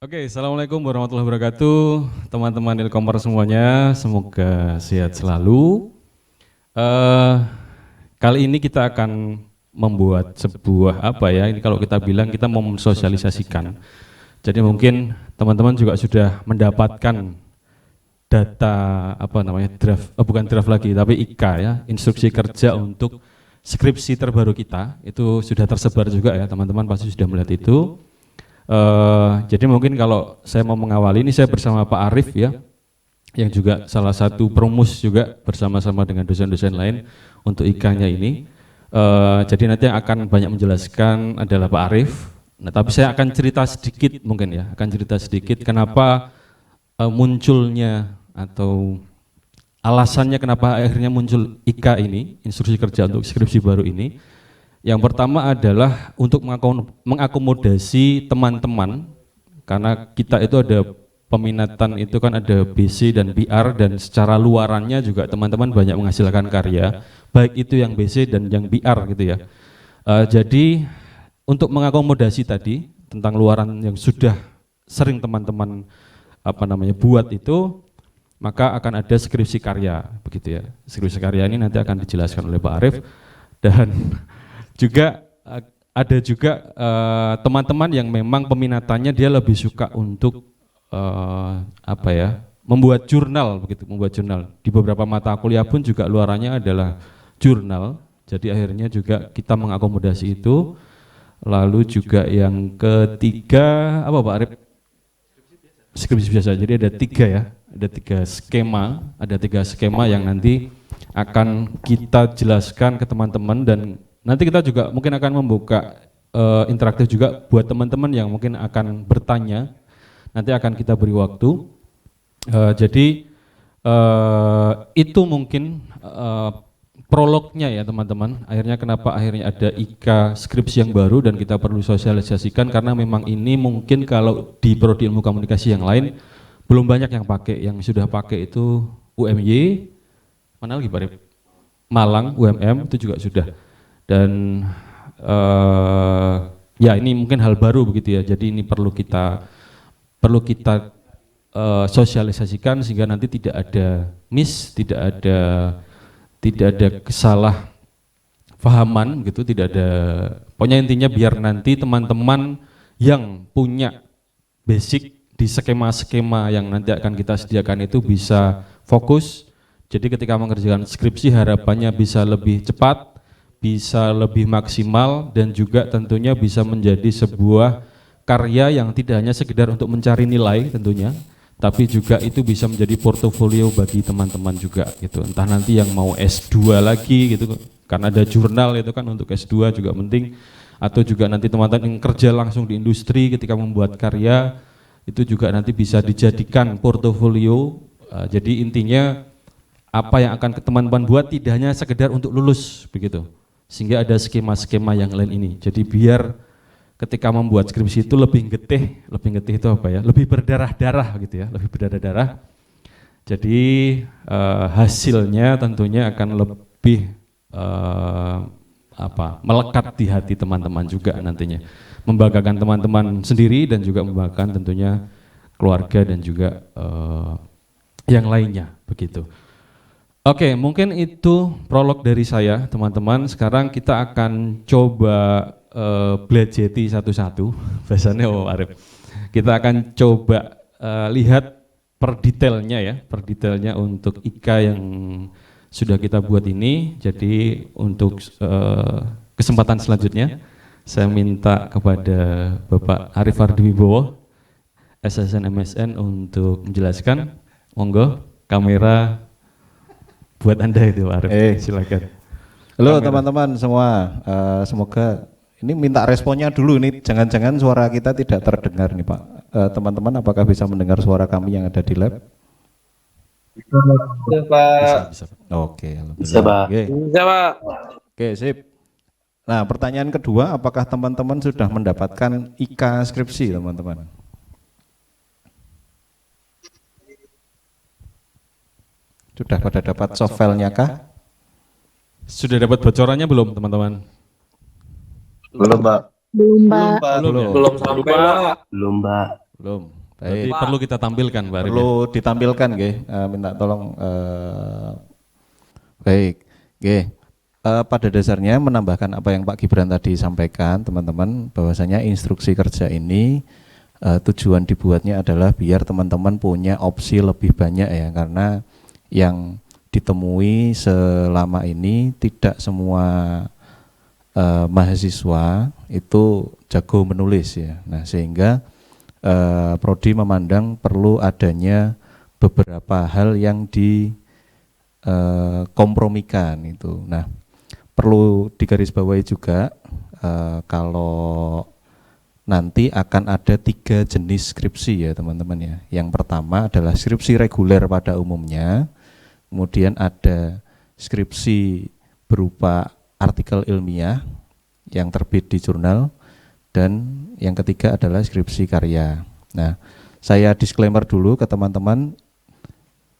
Oke, Assalamualaikum warahmatullahi wabarakatuh, teman-teman Ilkomer semuanya, semoga sehat selalu. Kali ini kita akan membuat sebuah ini kalau kita bilang kita mau mensosialisasikan. Jadi mungkin teman-teman juga sudah mendapatkan data draft, bukan draft lagi, tapi IK ya, instruksi kerja untuk skripsi terbaru kita, itu sudah tersebar juga ya, teman-teman pasti sudah melihat itu. Jadi mungkin kalau saya mau mengawali ini, saya bersama Pak Arif ya, yang juga salah satu perumus juga bersama-sama dengan dosen-dosen lain untuk IK-nya ini. Jadi nanti yang akan banyak menjelaskan adalah Pak Arif. Nah, tapi saya akan cerita sedikit mungkin ya, akan cerita sedikit kenapa munculnya atau alasannya kenapa akhirnya muncul IK ini, instruksi kerja untuk skripsi baru ini. Yang pertama adalah untuk mengakomodasi teman-teman, karena kita itu ada peminatan itu kan ada BC dan BR, dan secara luarannya juga teman-teman banyak menghasilkan karya, baik itu yang BC dan yang BR gitu ya. Jadi untuk mengakomodasi tadi tentang luaran yang sudah sering teman-teman buat itu, maka akan ada skripsi karya begitu ya. Skripsi karya ini nanti akan dijelaskan oleh Pak Arif, dan juga ada juga teman-teman yang memang peminatannya dia lebih suka untuk membuat jurnal begitu, membuat jurnal. Di beberapa mata kuliah pun juga luarannya adalah jurnal. Jadi akhirnya juga kita mengakomodasi itu. Lalu juga yang ketiga apa Pak Arif? Skripsi biasa. Jadi ada tiga ya, ada tiga skema yang nanti akan kita jelaskan ke teman-teman, dan nanti kita juga mungkin akan membuka interaktif juga buat teman-teman yang mungkin akan bertanya. Nanti akan kita beri waktu. Jadi itu mungkin prolognya ya teman-teman. Akhirnya kenapa akhirnya ada IK skripsi yang baru dan kita perlu sosialisasikan, karena memang ini mungkin kalau di prodi ilmu komunikasi yang lain belum banyak yang pakai. Yang sudah pakai itu UMY, mana lagi Pak Rip? Malang, UMM itu juga sudah. Dan ya ini mungkin hal baru begitu ya. Jadi ini perlu kita sosialisasikan sehingga nanti tidak ada tidak ada kesalahpahaman gitu, tidak ada. Pokoknya intinya biar nanti teman-teman yang punya basic di skema-skema yang nanti akan kita sediakan itu bisa fokus. Jadi ketika mengerjakan skripsi harapannya bisa lebih cepat, bisa lebih maksimal, dan juga tentunya bisa menjadi sebuah karya yang tidak hanya sekedar untuk mencari nilai tentunya, tapi juga itu bisa menjadi portofolio bagi teman-teman juga gitu. Entah nanti yang mau S2 lagi gitu, karena ada jurnal itu kan untuk S2 juga penting, atau juga nanti teman-teman yang kerja langsung di industri ketika membuat karya, itu juga nanti bisa dijadikan portofolio. Jadi intinya apa yang akan teman-teman buat tidak hanya sekedar untuk lulus begitu. Sehingga ada skema-skema yang lain ini. Jadi biar ketika membuat skripsi itu lebih getih itu lebih berdarah-darah gitu ya, lebih berdarah-darah. Jadi hasilnya tentunya akan lebih melekat di hati teman-teman juga nantinya. Membanggakan teman-teman sendiri dan juga membanggakan tentunya keluarga dan juga yang lainnya begitu. Oke, mungkin itu prolog dari saya, teman-teman. Sekarang kita akan coba belajeti satu-satu, bahasanya Arif. Kita akan coba lihat per detailnya untuk IK yang sudah kita buat ini. Jadi untuk kesempatan selanjutnya, saya minta kepada Bapak Arif Ardiwibowo, SSN MSN, untuk menjelaskan. Monggo, kamera buat Anda itu Arif, silakan. Halo teman-teman semua, semoga ini minta responnya dulu, ini jangan-jangan suara kita tidak terdengar nih Pak. Teman-teman apakah bisa mendengar suara kami yang ada di lab? Bisa Pak. Bisa. Oke, Bisa Pak. Bisa Pak. Oke, sip. Nah, pertanyaan kedua, apakah teman-teman sudah mendapatkan IK skripsi teman-teman? Sudah pada dapat soft file-nya kah? Sudah dapat bocorannya belum teman-teman? Belum Pak. Belum, Pak. Belum sampai Pak. Belum Pak. Belum. Berarti Baik. perlu kita tampilkan, Pak Arif. Perlu ditampilkan, nggih. Minta tolong. Baik, nggih. Pada dasarnya menambahkan apa yang Pak Gibran tadi sampaikan, teman-teman, bahwasanya instruksi kerja ini tujuan dibuatnya adalah biar teman-teman punya opsi lebih banyak ya, karena yang ditemui selama ini tidak semua mahasiswa itu jago menulis ya. Nah, sehingga Prodi memandang perlu adanya beberapa hal yang dikompromikan itu. Nah, perlu digarisbawahi juga kalau nanti akan ada 3 jenis skripsi ya teman-teman ya. Yang pertama adalah skripsi reguler pada umumnya, kemudian ada skripsi berupa artikel ilmiah yang terbit di jurnal, dan yang ketiga adalah skripsi karya. Nah, saya disclaimer dulu ke teman-teman,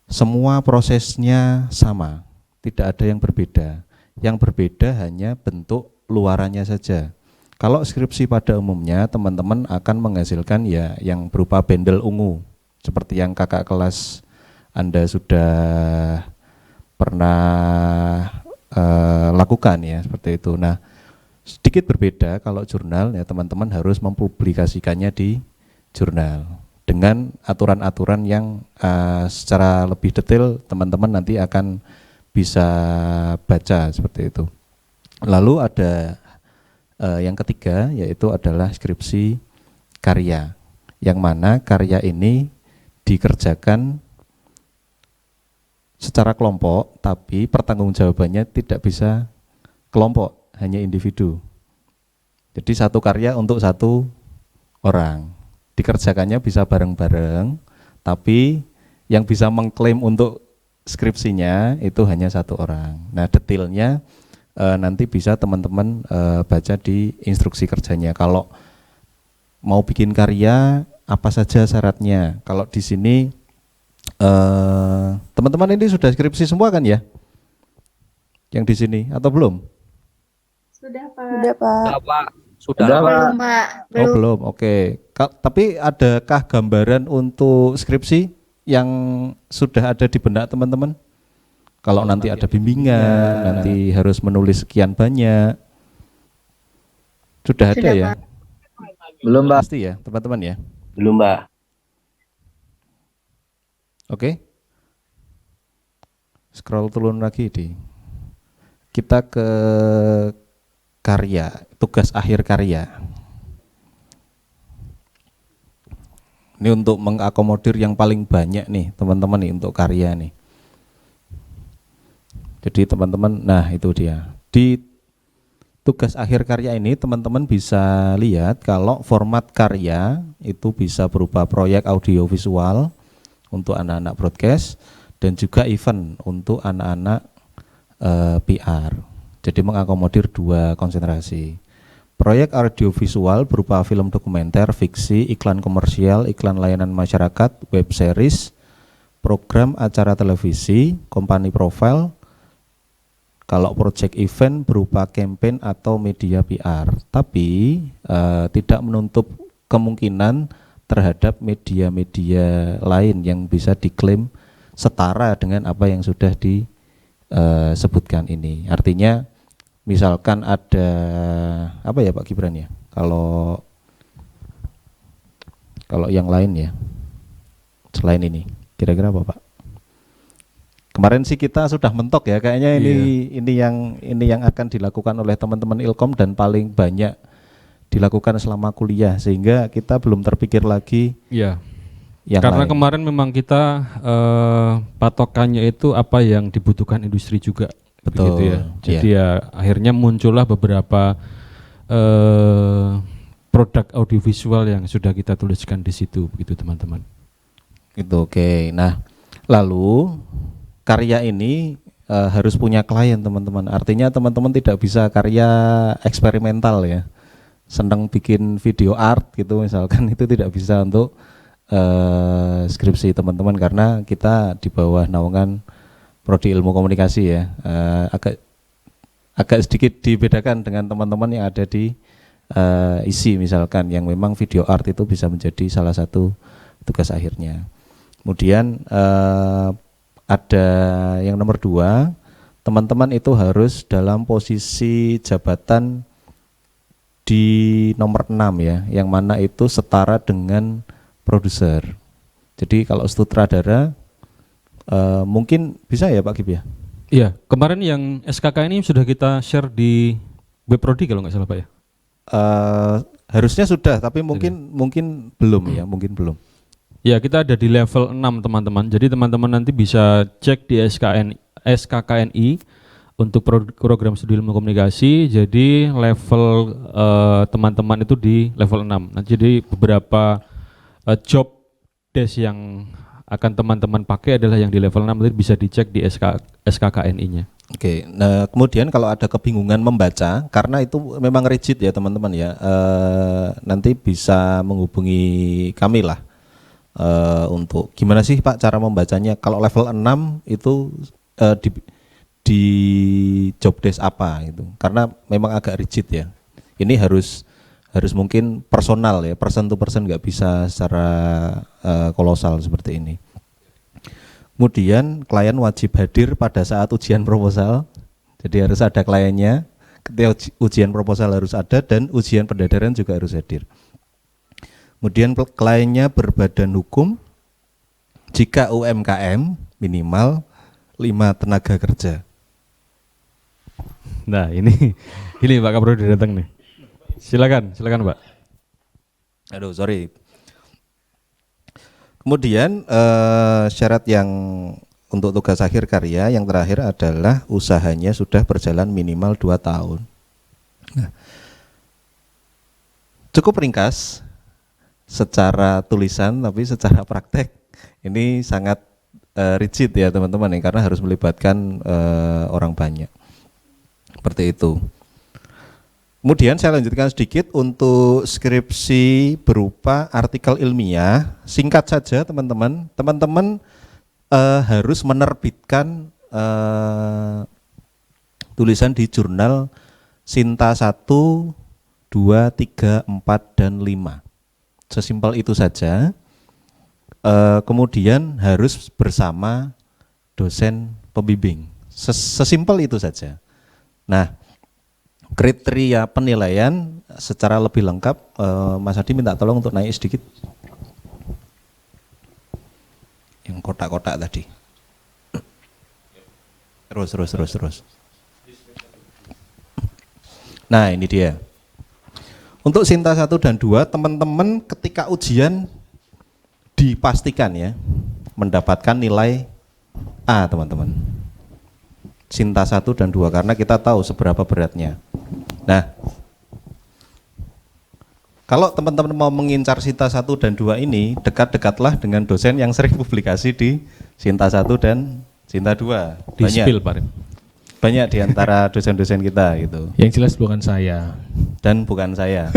semua prosesnya sama, tidak ada yang berbeda. Yang berbeda hanya bentuk luarannya saja. Kalau skripsi pada umumnya teman-teman akan menghasilkan ya yang berupa bendel ungu, seperti yang kakak kelas Anda sudah pernah lakukan ya, seperti itu. Nah, sedikit berbeda kalau jurnal ya, teman-teman harus mempublikasikannya di jurnal dengan aturan-aturan yang secara lebih detail teman-teman nanti akan bisa baca seperti itu. Lalu ada yang ketiga, yaitu adalah skripsi karya, yang mana karya ini dikerjakan secara kelompok, tapi pertanggungjawabannya tidak bisa kelompok, hanya individu. Jadi satu karya untuk satu orang, dikerjakannya bisa bareng-bareng, tapi yang bisa mengklaim untuk skripsinya itu hanya satu orang. Nah, detailnya nanti bisa teman-teman baca di instruksi kerjanya. Kalau mau bikin karya, apa saja syaratnya? Kalau di sini teman-teman ini sudah skripsi semua kan ya? Yang di sini atau belum? Sudah, Pak. Sudah, Pak. Sudah, Pak. Belum, Pak. Oh, belum. Oke. Tapi adakah gambaran untuk skripsi yang sudah ada di benak teman-teman? Kalau nanti ada bimbingan, nanti harus menulis sekian banyak. Sudah ada Sudah, ya? Pak. Belum, Pak. Pasti ya, teman-teman ya. Belum, Pak. Oke. Scroll turun lagi kita ke karya, tugas akhir karya. Ini untuk mengakomodir yang paling banyak nih teman-teman nih untuk karya nih. Jadi teman-teman, nah itu dia. Di tugas akhir karya ini teman-teman bisa lihat kalau format karya itu bisa berupa proyek audiovisual untuk anak-anak broadcast dan juga event untuk anak-anak PR. Jadi mengakomodir 2 konsentrasi. Proyek audiovisual berupa film dokumenter, fiksi, iklan komersial, iklan layanan masyarakat, web series, program acara televisi, company profile. Kalau project event berupa campaign atau media PR, tapi tidak menutup kemungkinan terhadap media-media lain yang bisa diklaim setara dengan apa yang sudah disebutkan ini. Artinya misalkan ada apa ya Pak Gibran ya, kalau yang lain ya selain ini kira-kira apa Pak? Kemarin sih kita sudah mentok ya, kayaknya ini yang akan dilakukan oleh teman-teman Ilkom dan paling banyak dilakukan selama kuliah, sehingga kita belum terpikir lagi. Iya. Yang Karena lain. kemarin memang kita patokannya itu apa yang dibutuhkan industri juga. Betul. Begitu ya. Jadi ya akhirnya muncullah beberapa produk audiovisual yang sudah kita tuliskan di situ, begitu teman-teman. Itu oke. Nah, lalu karya ini harus punya klien teman-teman. Artinya teman-teman tidak bisa karya eksperimental ya. Senang bikin video art gitu misalkan, itu tidak bisa untuk skripsi teman-teman, karena kita di bawah naungan Prodi Ilmu Komunikasi ya. Agak sedikit dibedakan dengan teman-teman yang ada di isi misalkan yang memang video art itu bisa menjadi salah satu tugas akhirnya. Kemudian ada yang nomor 2, teman-teman itu harus dalam posisi jabatan di nomor 6 ya, yang mana itu setara dengan produser. Jadi kalau sutradara mungkin bisa ya Pak Gib ya? Iya, kemarin yang SKK ini sudah kita share di Webprodi kalau nggak salah Pak ya? Harusnya sudah, tapi mungkin belum ya, mungkin belum. Ya, kita ada di level 6 teman-teman. Jadi teman-teman nanti bisa cek di SKKNI untuk program studi ilmu komunikasi. Jadi level teman-teman itu di level 6. Nah, jadi beberapa job desk yang akan teman-teman pakai adalah yang di level 6, jadi bisa dicek di SKKNI-nya. Oke, nah kemudian kalau ada kebingungan membaca, karena itu memang rigid ya teman-teman ya, nanti bisa menghubungi kami lah untuk gimana sih Pak cara membacanya. Kalau level 6 itu di job desk apa itu, karena memang agak rigid ya. Ini harus mungkin personal ya, person to person, nggak bisa secara kolosal seperti ini. Kemudian klien wajib hadir pada saat ujian proposal, jadi harus ada kliennya. Ketika ujian proposal harus ada dan ujian pendadaran juga harus hadir. Kemudian kliennya berbadan hukum, jika UMKM minimal 5 tenaga kerja. Nah ini Pak Kaprodi datang nih. Silakan Pak. Aduh sorry. Kemudian syarat yang untuk tugas akhir karya yang terakhir adalah usahanya sudah berjalan minimal 2 tahun. Nah, cukup ringkas secara tulisan, tapi secara praktek ini sangat rigid ya teman-teman ya, karena harus melibatkan orang banyak. Seperti itu. Kemudian saya lanjutkan sedikit untuk skripsi berupa artikel ilmiah. Singkat saja teman-teman. Teman-teman harus menerbitkan tulisan di jurnal Sinta 1, 2, 3, 4, dan 5. Sesimpel itu saja. Kemudian harus bersama dosen pembimbing. Sesimpel itu saja. Nah, kriteria penilaian secara lebih lengkap, Mas Adi minta tolong untuk naik sedikit. Yang kotak-kotak tadi. Terus. Nah, ini dia. Untuk Sinta 1 dan 2, teman-teman ketika ujian dipastikan ya mendapatkan nilai A, teman-teman. Sinta 1 dan 2 karena kita tahu seberapa beratnya. Nah, kalau teman-teman mau mengincar Sinta 1 dan 2 ini, dekat-dekatlah dengan dosen yang sering publikasi di Sinta 1 dan Sinta 2. Di spill Pak. Banyak di antara dosen-dosen kita gitu. Yang jelas bukan saya. Dan bukan saya.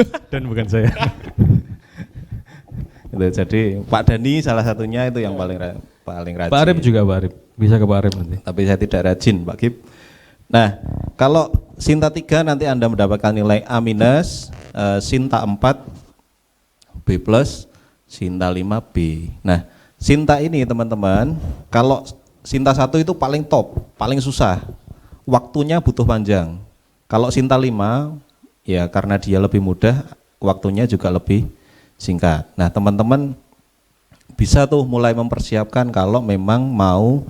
Gitu, jadi Pak Dani salah satunya itu yang paling rajin. Pak Arif juga Pak Arif. Bisa ke Pak Arif nanti. Tapi saya tidak rajin Pak Gib. Nah, kalau Sinta 3 nanti Anda mendapatkan nilai A-, Sinta 4 B+, Sinta 5 B. Nah, Sinta ini teman-teman, kalau Sinta 1 itu paling top, paling susah. Waktunya butuh panjang. Kalau Sinta 5 ya karena dia lebih mudah, waktunya juga lebih singkat. Nah, teman-teman bisa tuh mulai mempersiapkan kalau memang mau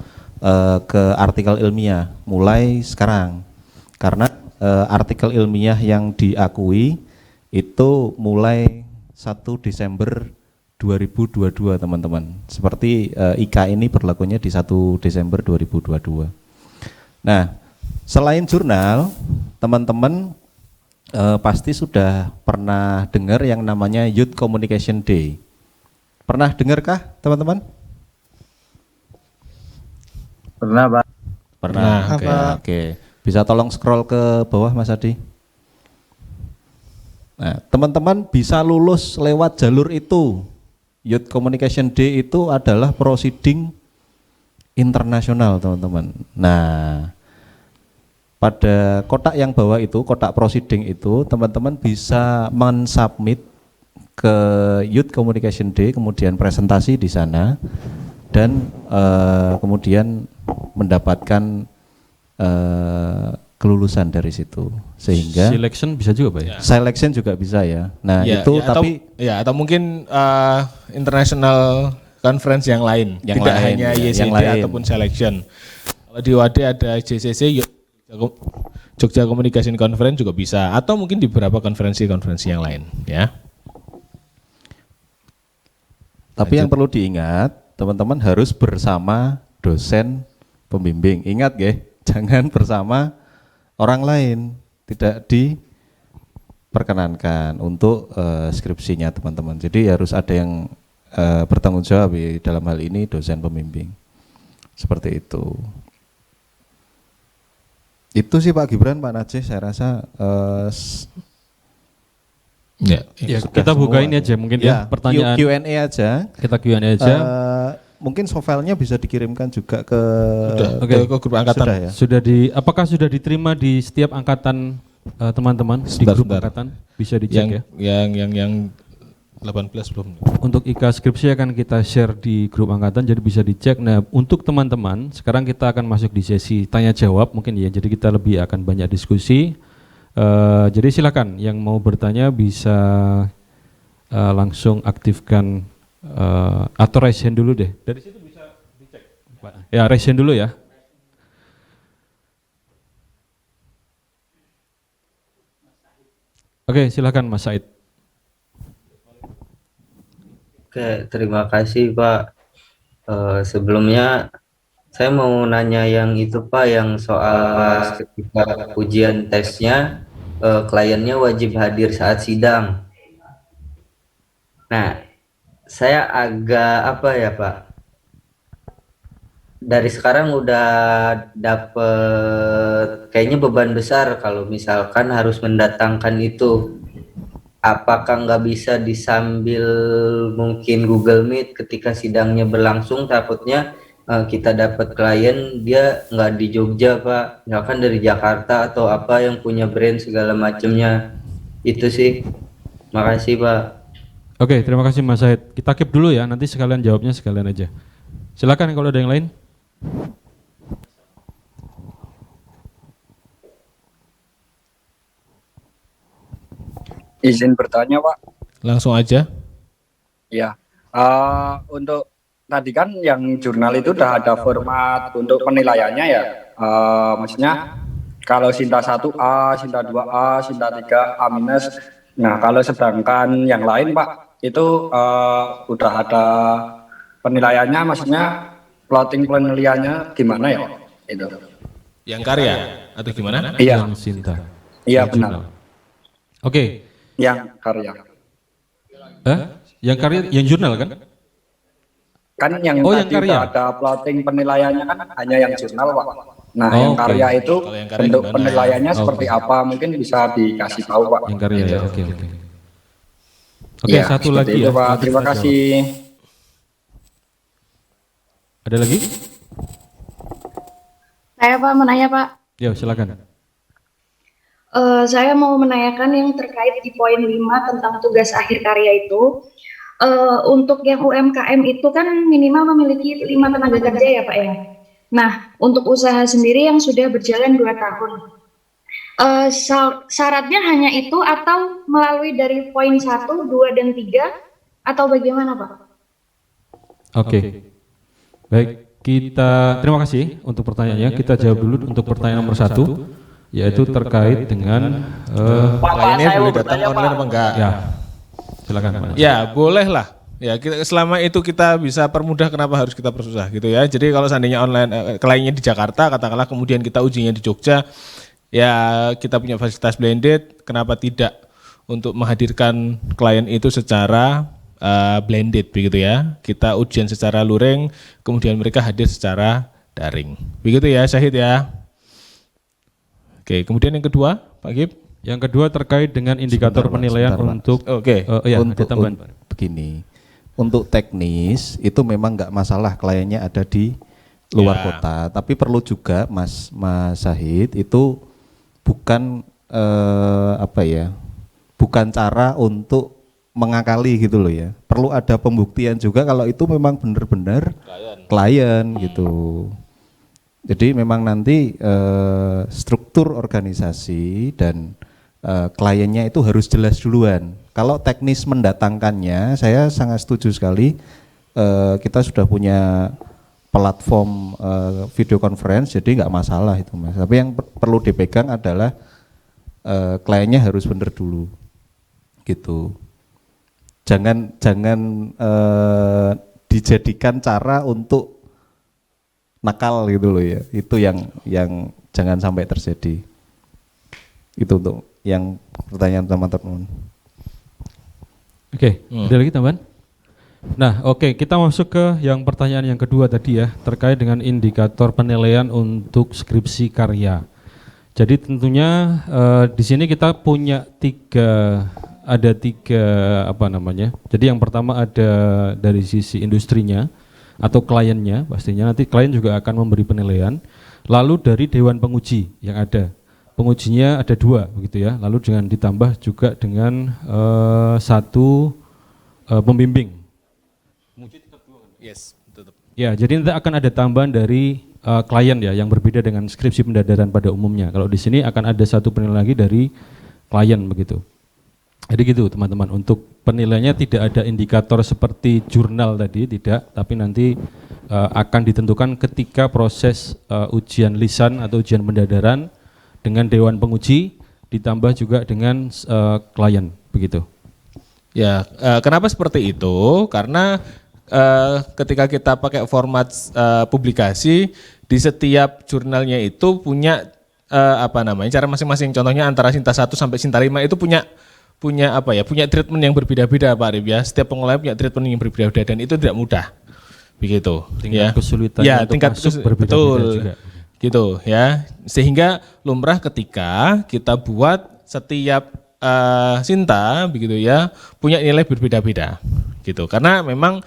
ke artikel ilmiah mulai sekarang, karena artikel ilmiah yang diakui itu mulai 1 Desember 2022 teman-teman. Seperti IK ini berlakunya di 1 Desember 2022. Nah, selain jurnal, teman-teman pasti sudah pernah dengar yang namanya Youth Communication Day. Pernah dengarkah teman-teman? Pernah, Pak. Pernah. Oke. Bisa tolong scroll ke bawah Mas Adi. Nah, teman-teman bisa lulus lewat jalur itu. Youth Communication Day itu adalah proceeding internasional, teman-teman. Nah, pada kotak yang bawah itu, kotak proceeding itu, teman-teman bisa mensubmit ke Youth Communication Day, kemudian presentasi di sana, dan kemudian mendapatkan kelulusan dari situ, sehingga Selection bisa juga Pak ya? selection juga bisa ya. Nah itu tapi atau mungkin international conference yang lain, Yang tidak lain, hanya ya, YCD yang lain. ataupun selection. Kalau di WAD ada JCC, Jogja Communication Conference juga bisa, atau mungkin di beberapa konferensi-konferensi yang lain, ya. Tapi yang perlu diingat, teman-teman harus bersama dosen pembimbing. Ingat ya, jangan bersama orang lain, tidak diperkenankan untuk skripsinya teman-teman. Jadi harus ada yang bertanggung jawab ya, dalam hal ini dosen pembimbing. Seperti itu. Itu sih Pak Gibran, Pak Najih, saya rasa Ya, Ya, sudah kita buka semua. ini aja mungkin ya, pertanyaan. Q&A aja. Kita Q&A aja. Mungkin softfilenya bisa dikirimkan juga ke Oke. Ke grup angkatan. Sudah ya. Apakah sudah diterima di setiap angkatan teman-teman di grup angkatan? Bisa dicek ya. Yang 18 belum. Untuk IKA skripsi akan kita share di grup angkatan, jadi bisa dicek. Nah, untuk teman-teman, sekarang kita akan masuk di sesi tanya jawab mungkin ya. Jadi kita lebih akan banyak diskusi. Jadi silakan yang mau bertanya bisa langsung aktifkan atau raise hand dulu deh. Dari situ bisa dicek. Ya, raise hand dulu ya. Oke, silakan Mas Said. Oke, terima kasih Pak. Sebelumnya saya mau nanya yang itu Pak, yang soal ketika ujian tesnya kliennya wajib hadir saat sidang. Nah, saya agak apa ya Pak? Dari sekarang udah dapet kayaknya beban besar kalau misalkan harus mendatangkan itu. Apakah nggak bisa disambil mungkin Google Meet ketika sidangnya berlangsung, takutnya kita dapat klien dia nggak di Jogja Pak, misalkan dari Jakarta atau apa yang punya brand segala macamnya. Itu sih. Makasih Pak. Oke, terima kasih Mas Said. Kita keep dulu ya, nanti sekalian jawabnya sekalian aja. Silakan kalau ada yang lain. Izin bertanya Pak. Langsung aja. Ya, untuk tadi kan yang jurnal itu udah ada format untuk penilaiannya ya. Maksudnya kalau Sinta 1A, Sinta 2A, Sinta 3A minus. Nah kalau sedangkan yang lain Pak itu udah ada penilaiannya, maksudnya plotting penilaiannya gimana ya itu? Yang karya atau gimana? Iya, Yang Sinta. iya Yang benar. jurnal. Oke. Yang karya. Yang karya, yang jurnal kan? Kan yang Oh, yang tadi karya. udah ada plotting penilaiannya kan hanya yang jurnal Pak. Nah Oh, yang oke. karya itu Kalau yang karya bentuk gimana? penilaiannya Oh, seperti oke. apa, mungkin bisa dikasih tahu Pak. Yang karya ya. Oke. Oke, Ya, satu seperti lagi itu, ya. Pak. Nanti Terima kita jawab. kasih. Ada lagi? Saya Pak menanya Pak. Ya, silakan. Saya mau menanyakan yang terkait di poin 5 tentang tugas akhir karya itu. Untuk yang UMKM itu kan minimal memiliki 5 tenaga kerja ya Pak ya. Nah, untuk usaha sendiri yang sudah berjalan 2 tahun. Syaratnya hanya itu atau melalui dari poin 1, 2, dan 3 atau bagaimana Pak? Oke. Baik, kita terima kasih untuk pertanyaannya. Kita jawab dulu untuk pertanyaan nomor 1, yaitu terkait dengan Kliennya boleh datang online apa enggak? ya. Silakan Pak. Ya, boleh lah. Ya, kita, selama itu kita bisa permudah, kenapa harus kita persusah gitu ya. Jadi kalau seandainya online kliennya di Jakarta, katakanlah kemudian kita ujinya di Jogja, ya kita punya fasilitas blended, kenapa tidak untuk menghadirkan klien itu secara blended begitu ya. Kita ujian secara luring, kemudian mereka hadir secara daring. Begitu ya, Syahid ya. Oke, kemudian yang kedua, Pak Gib. Yang kedua terkait dengan indikator Sebentar, Pak, penilaian sebentar, Pak. untuk Oke. ya, untuk ada tambahan. begini, untuk teknis itu memang nggak masalah kliennya ada di luar Ya. kota, tapi perlu juga Mas Syahid itu bukan bukan cara untuk mengakali gitu loh ya. Perlu ada pembuktian juga kalau itu memang benar-benar klien gitu. Jadi memang nanti struktur organisasi dan kliennya itu harus jelas duluan. Kalau teknis mendatangkannya, saya sangat setuju sekali. Kita sudah punya platform video conference, jadi nggak masalah itu Mas. Tapi yang perlu dipegang adalah kliennya harus benar dulu, gitu. Jangan dijadikan cara untuk nakal gitu loh ya. Itu yang jangan sampai terjadi. Itu untuk yang pertanyaan teman-teman. Oke, ada lagi tambahan? Nah, oke, kita masuk ke yang pertanyaan yang kedua tadi ya, terkait dengan indikator penilaian untuk skripsi karya. Jadi tentunya di sini kita punya tiga apa namanya. Jadi yang pertama ada dari sisi industrinya atau kliennya, pastinya nanti klien juga akan memberi penilaian. Lalu dari dewan penguji yang ada, pengujinya ada 2 begitu ya. Lalu dengan ditambah juga dengan 1 pembimbing. Yes, tutup. Ya, jadi nanti akan ada tambahan dari klien ya, yang berbeda dengan skripsi pendadaran pada umumnya. Kalau di sini akan ada 1 penilaian lagi dari klien begitu. Jadi gitu teman-teman, untuk penilaiannya tidak ada indikator seperti jurnal tadi, tidak, tapi nanti akan ditentukan ketika proses ujian lisan atau ujian pendadaran dengan dewan penguji ditambah juga dengan klien begitu. Ya, kenapa seperti itu? Karena ketika kita pakai format publikasi, di setiap jurnalnya itu punya cara masing-masing. Contohnya antara Sinta 1 sampai Sinta 5 itu punya treatment yang berbeda-beda Pak Arif ya. Setiap pengelola punya treatment yang berbeda-beda dan itu tidak mudah. Begitu. Tingkat kesulitan ya, untuk tingkat masuk berbeda-beda juga. Gitu ya. Sehingga lumrah ketika kita buat setiap Sinta begitu ya, punya nilai berbeda-beda. Gitu. Karena memang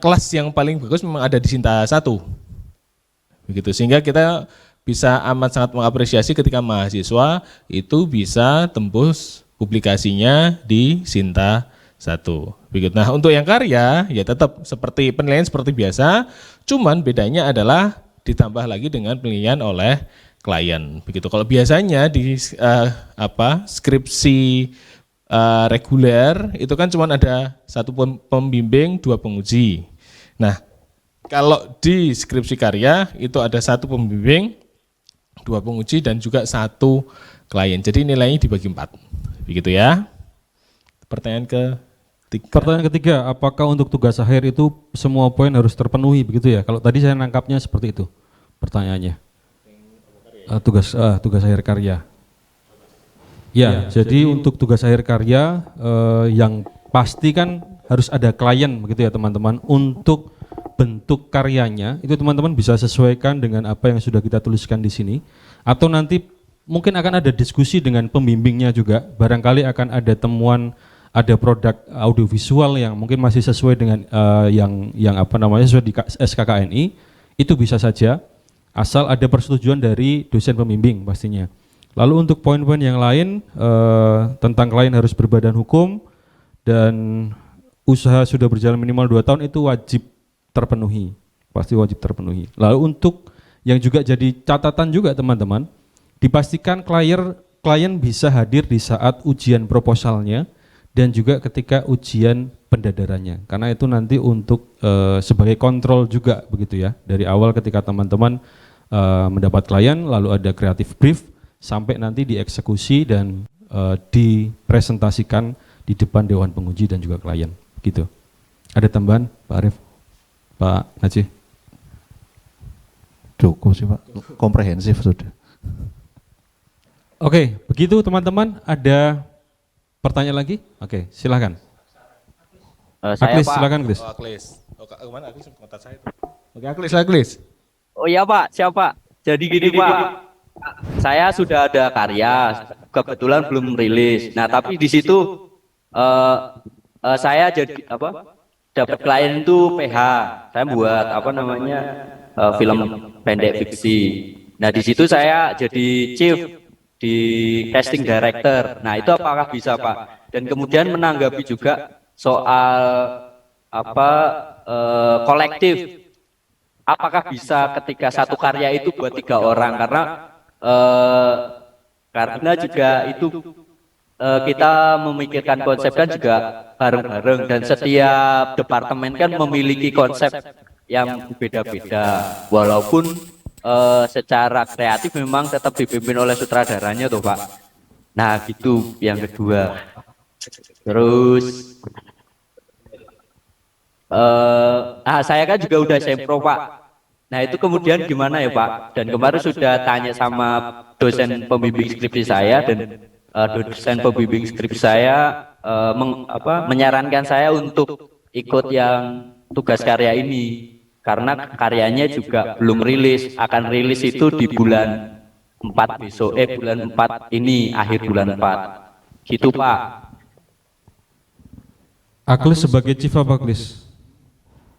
kelas yang paling bagus memang ada di Sinta 1. Begitu. Sehingga kita bisa amat sangat mengapresiasi ketika mahasiswa itu bisa tembus publikasinya di Sinta 1. Begitu. Nah, untuk yang karya ya tetap seperti penilaian seperti biasa, cuman bedanya adalah ditambah lagi dengan penilaian oleh klien. Begitu. Kalau biasanya di skripsi reguler itu kan cuma ada 1 pembimbing, 2 penguji. Nah, kalau di skripsi karya itu ada 1 pembimbing, 2 penguji dan juga 1 klien. Jadi nilainya dibagi 4. Begitu ya. Pertanyaan ketiga, apakah untuk tugas akhir itu semua poin harus terpenuhi begitu ya? Kalau tadi saya nangkapnya seperti itu pertanyaannya. Tugas akhir karya. Ya, jadi untuk tugas akhir karya yang pasti kan harus ada klien begitu ya teman-teman. Untuk bentuk karyanya itu teman-teman bisa sesuaikan dengan apa yang sudah kita tuliskan di sini, atau nanti mungkin akan ada diskusi dengan pembimbingnya juga. Barangkali akan ada temuan, ada produk audiovisual yang mungkin masih sesuai dengan sesuai di SKKNI, itu bisa saja asal ada persetujuan dari dosen pembimbing pastinya. Lalu untuk poin-poin yang lain tentang klien harus berbadan hukum dan usaha sudah berjalan minimal 2 tahun itu wajib terpenuhi, pasti wajib terpenuhi. Lalu untuk yang juga jadi catatan juga teman-teman, dipastikan klien bisa hadir di saat ujian proposalnya dan juga ketika ujian pendadarannya, karena itu nanti untuk sebagai kontrol juga begitu ya, dari awal ketika teman-teman mendapat klien, lalu ada creative brief sampai nanti dieksekusi dan dipresentasikan di depan dewan penguji dan juga klien gitu. Ada tambahan Pak Arif? Pak Najih? Cukup sih Pak, komprehensif sudah. Oke, begitu teman-teman. Ada pertanyaan lagi? Oke, silakan. Aklis, silakan Aklis. Oh, Aklis. Kemana Aklis? Kontak saya tuh. Oke, Aklis. Oh iya Pak, siapa? Jadi gini Pak, saya sudah ada karya, kebetulan belum rilis. Nah tapi di situ saya jadi dapat klien itu PH, saya buat film pendek fiksi. Nah, di situ saya jadi chief di casting director. Nah, itu apakah bisa, Pak? Dan kemudian menanggapi juga soal apa kolektif. Apakah bisa ketika satu karya itu buat 3 orang karena juga itu kita memikirkan konsep kan juga bareng-bareng dan setiap departemen kan memiliki konsep yang berbeda-beda walaupun secara kreatif memang tetap dipimpin oleh sutradaranya tuh Pak. Nah gitu yang kedua. Terus saya kan juga udah sempro Pak. Nah itu kemudian gimana ya Pak? Dan kemarin sudah tanya sama dosen pembimbing skripsi saya dan dosen pembimbing skripsi saya menyarankan saya untuk ikut yang tugas karya ini karena karyanya juga belum rilis, akan rilis itu di bulan 4 besok, bulan 4 ini, akhir bulan 4 gitu Pak. Aklis sebagai chief apa Aklis?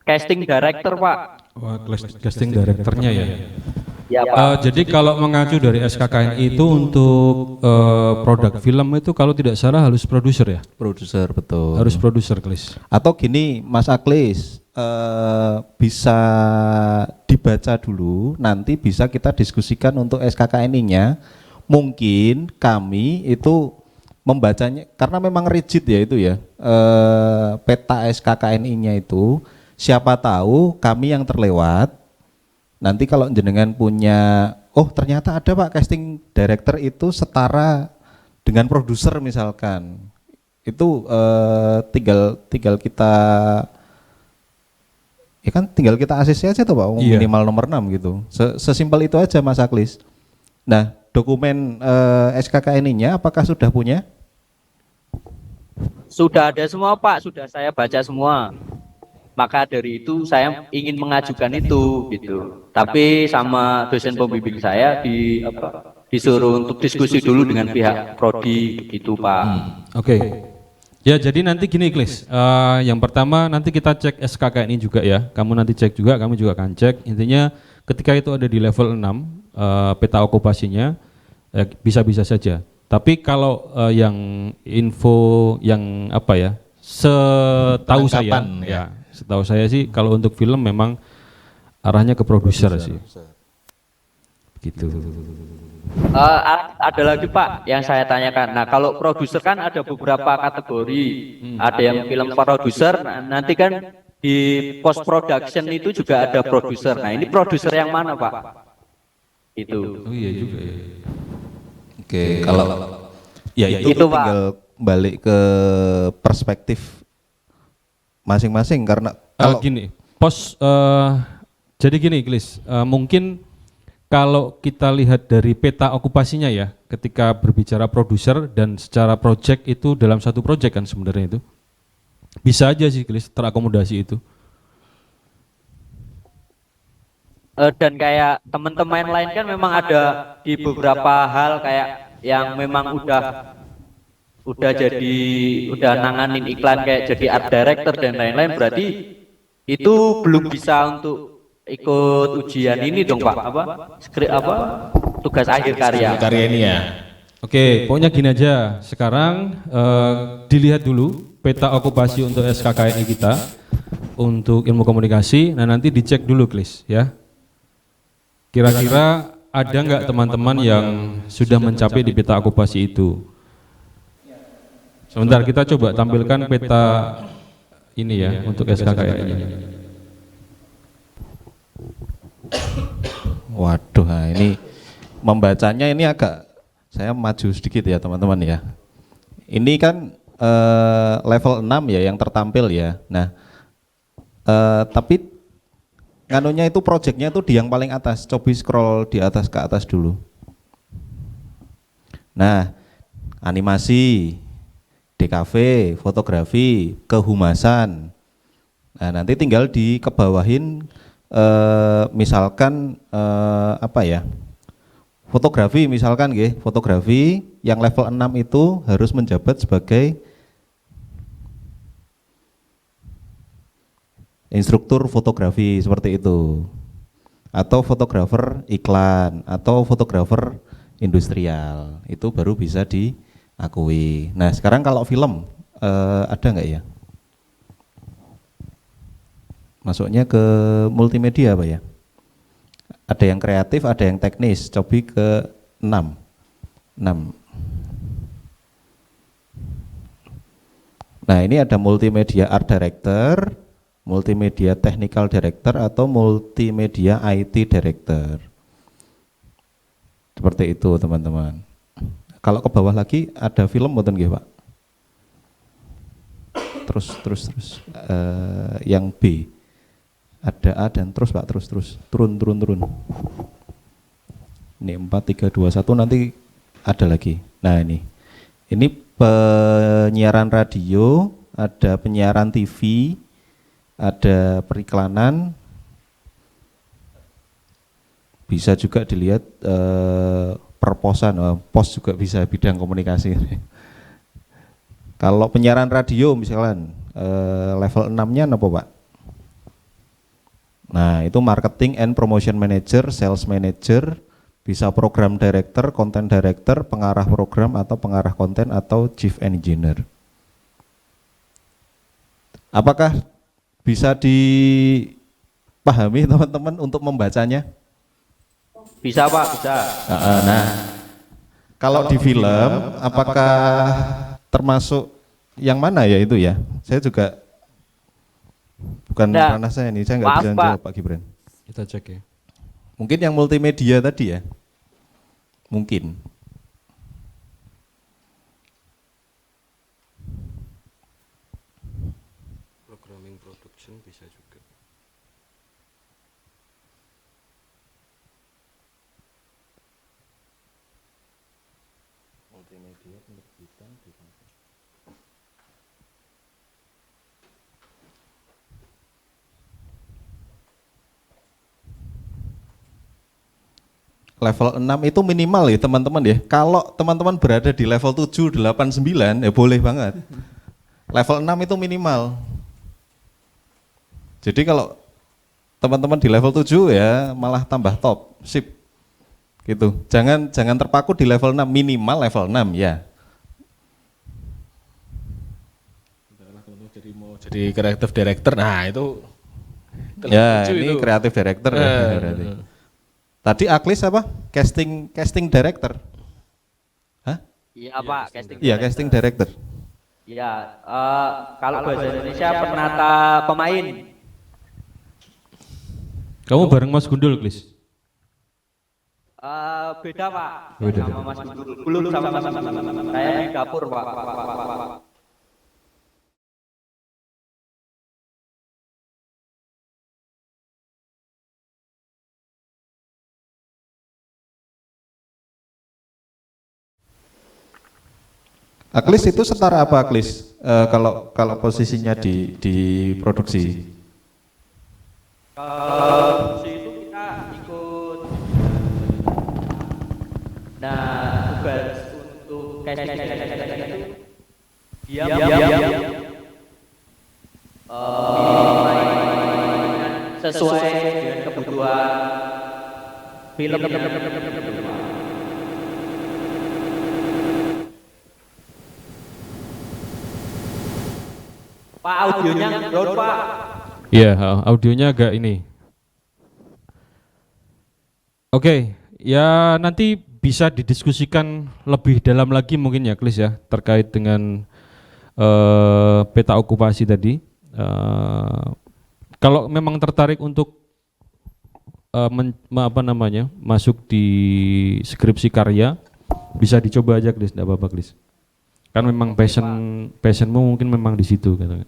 Casting director Pak. Wah, casting directornya ya. Ya Pak. Jadi kalau mengacu dari SKKNI itu untuk produk film itu kalau tidak salah harus produser ya? Produser, betul. Harus produser, Klis. Atau gini, Mas Aklis, bisa dibaca dulu, nanti bisa kita diskusikan untuk SKKNI-nya. Mungkin kami itu membacanya, karena memang rigid ya itu ya, peta SKKNI-nya itu, siapa tahu kami yang terlewat, nanti kalau jenengan punya, oh ternyata ada Pak casting director itu setara dengan produser misalkan, itu tinggal kita, ya kan tinggal kita ACC aja tuh Pak, minimal nomor 6 gitu, sesimpel itu aja Mas Aklis. Nah dokumen SKKNI-nya apakah sudah punya? Sudah ada semua Pak, sudah saya baca semua. Maka dari itu saya ingin mengajukan itu gitu. Tapi sama dosen pembimbing saya disuruh untuk diskusi dulu dengan pihak prodi gitu Pak. Oke. Ya jadi nanti gini Klis, yang pertama nanti kita cek SKKNI juga ya. Kamu nanti cek juga, kami juga akan cek. Intinya ketika itu ada di level 6 peta okupasinya bisa-bisa saja. Tapi kalau yang info yang apa ya, setahu saya ya. Setahu saya sih kalau untuk film memang arahnya ke produser sih. Gitu. Ada lagi Pak yang saya tanyakan. Nah kalau produser kan ada beberapa kategori. Ada yang film produser. Nanti kan di post production itu juga ada produser. Nah ini produser yang mana Pak? Itu. Oh iya juga ya. Oke, kalau ya itu tinggal balik ke perspektif masing-masing karena kalau gini, jadi gini Klis, mungkin kalau kita lihat dari peta okupasinya ya, ketika berbicara produser dan secara project itu dalam satu project kan sebenarnya itu, bisa aja sih Klis terakomodasi itu. Dan kayak teman-teman lain kan memang ada di beberapa hal kayak yang memang udah nanganin iklan kayak jadi art director dan lain-lain, berarti itu belum bisa untuk ikut ujian ini dong Pak, tugas akhir karya ini ya. Oke, pokoknya gini aja, sekarang dilihat dulu peta okupasi untuk SKKNI kita untuk ilmu komunikasi, nah nanti dicek dulu Klis ya, kira-kira ada nggak teman-teman yang sudah mencapai di peta okupasi itu. Sebentar kita coba tampilkan peta ini ya untuk SKKNI. Waduh, nah ini membacanya ini agak saya maju sedikit ya teman-teman ya. Ini kan level 6 ya yang tertampil ya. Nah, tapi nganunya itu projectnya itu di yang paling atas. Coba scroll di atas ke atas dulu. Nah, animasi, DKV, fotografi, kehumasan. Nah, nanti tinggal dikebawahin misalkan apa ya? Fotografi misalkan nggih, fotografi yang level 6 itu harus menjabat sebagai instruktur fotografi seperti itu. atau fotografer iklan atau fotografer industrial, itu baru bisa diakui. Nah sekarang kalau film ada nggak ya? Masuknya ke multimedia apa ya? Ada yang kreatif, ada yang teknis. Coba ke 6. Nah ini ada multimedia art director, multimedia technical director, atau multimedia IT director. Seperti itu teman-teman. Kalau ke bawah lagi ada film mboten nggih Pak? Terus yang B. Ada A dan terus Pak, terus turun. Ini 4 3 2 1 nanti ada lagi. Nah ini penyiaran radio, ada penyiaran TV, ada periklanan, bisa juga dilihat perposan, pos juga bisa, bidang komunikasi. Kalau penyiaran radio misalkan level 6-nya apa Pak? Nah itu marketing and promotion manager, sales manager, bisa program director, content director, pengarah program atau pengarah konten, atau chief engineer. Apakah bisa dipahami teman-teman untuk membacanya? Bisa Pak, bisa. Nah, kalau di film apakah termasuk yang mana ya itu ya? Saya juga bukan ranah saya nih, saya nggak bisa jawab Pak Gibran. Kita cek ya. Mungkin yang multimedia tadi ya? Mungkin. Programming production bisa juga. Multimedia penerbitan di level 6 itu minimal ya teman-teman ya. Kalau teman-teman berada di level 7, 8, 9 ya boleh banget. Level 6 itu minimal. Jadi kalau teman-teman di level 7 ya malah tambah top, sip. Gitu. Jangan terpaku di level 6, minimal level 6 ya. Jadi mau jadi creative director, nah itu Ya, itu. ini creative director ya berarti. Tadi Aklis apa? Casting director. Hah? Iya Pak, casting. Iya, casting director. Iya, kalau bahasa Indonesia penata pemain. Kamu bareng Mas Gundul, Klis? Beda Pak. Beda. Sama Mas Gundul. Belum sama saya di dapur Pak. Aklis itu setara apa Aklis? Kalau posisinya di produksi? Kalau itu kita ikut. Nah, tugas untuk casting itu dia sesuai dengan kebutuhan film. Pak, audionya down Pak. Iya, audionya agak ini. Oke, ya nanti bisa didiskusikan lebih dalam lagi mungkin ya Klis ya, terkait dengan peta okupasi tadi. Kalau memang tertarik untuk masuk di skripsi karya, bisa dicoba aja Klis, enggak apa-apa Klis. Kan memang passionmu mungkin memang di situ gitu.